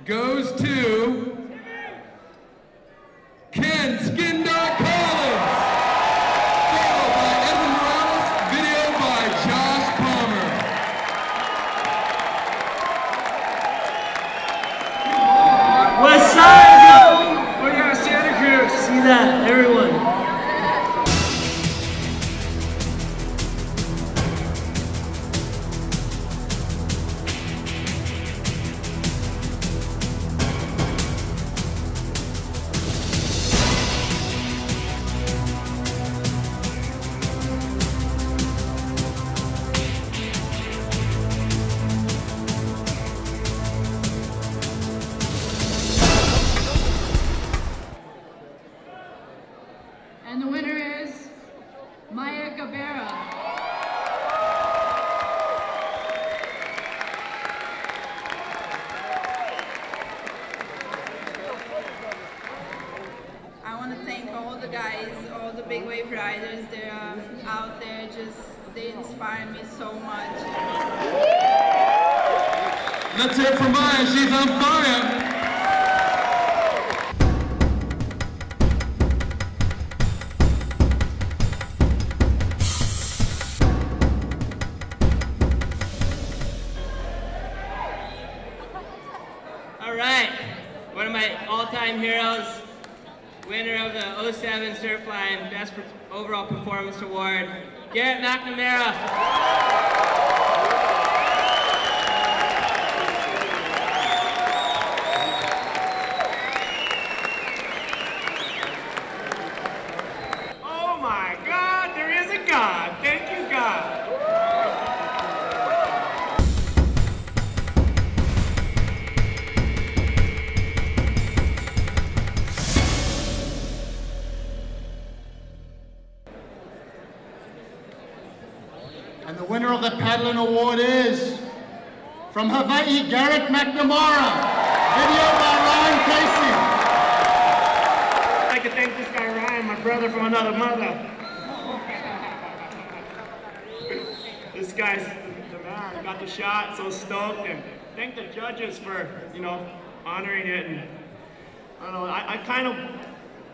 goes to Ken Skin Dog Collins. Photo by Edwin Morales, video by Josh Palmer. West Side, yo! Oh yeah, Santa Cruz. See that, everyone. And the winner is Maya Gabera. I want to thank all the guys, all the big wave riders. They're out there, they inspire me so much. Let's hear it for Maya, she's on fire. All right, one of my all-time heroes, winner of the 07 Surfline Best Overall Performance Award, Garrett McNamara. Oh my God, there is a God. Thank you, God. And the winner of the Paddling Award is, from Hawaii, Garrett McNamara. Video by Ryan Casey. I'd like to thank this guy Ryan, my brother from another mother. This guy's the man. Got the shot, so stoked, and thank the judges for, honoring it. And I don't know,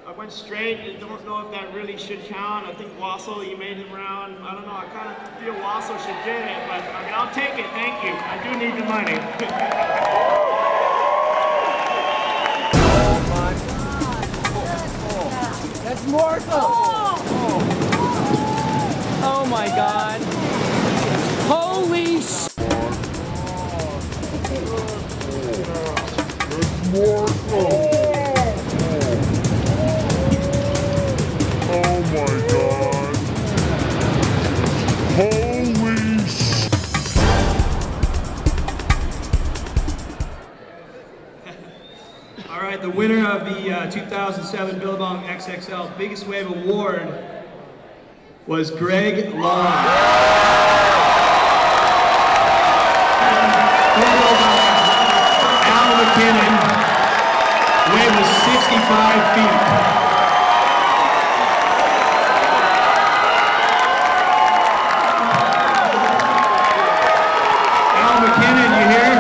I went straight. I don't know if that really should count. I think Wassel, you made him round. I don't know. I kind of feel Wassel should get it, but I mean, I'll take it. Thank you. I do need the money. Oh my God. That's Marco. Oh my God. Holy shit. That's Marco. Oh my God. Holy shit. All right, the winner of the 2007 Billabong XXL Biggest Wave Award was Greg Long. Al McKinnon, wave was 65 feet. McKinnon, you hear?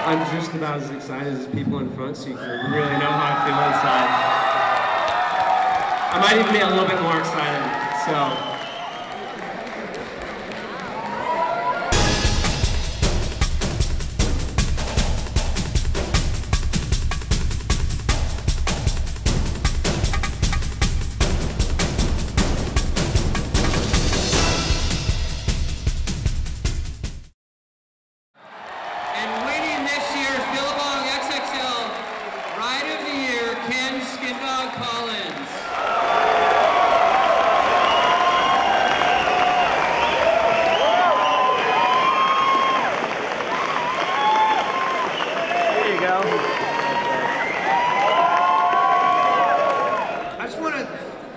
I'm just about as excited as people in front, so you can really know how I feel inside. I might even be a little bit more excited, so. And winning this year's Billabong XXL Ride of the Year, Ken Skin Dog Collins. There you go. I just want to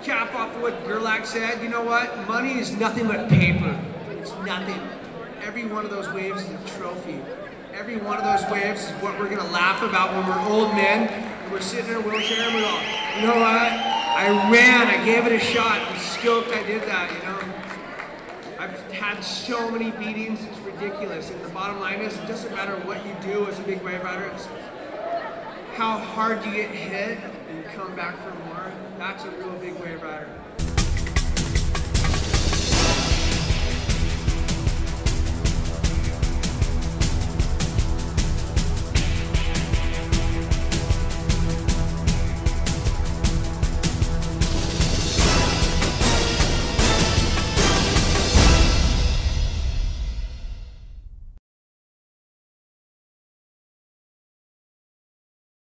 cap off what Gerlach said. You know what? Money is nothing but paper. It's nothing. Every one of those waves is a trophy. Every one of those waves is what we're going to laugh about when we're old men and we're sitting in a wheelchair and we're all, you know what? I ran, I gave it a shot. I'm stoked I did that, you know. I've had so many beatings, it's ridiculous. And the bottom line is, it doesn't matter what you do as a big wave rider, it's how hard you get hit and come back for more. That's a real big wave rider.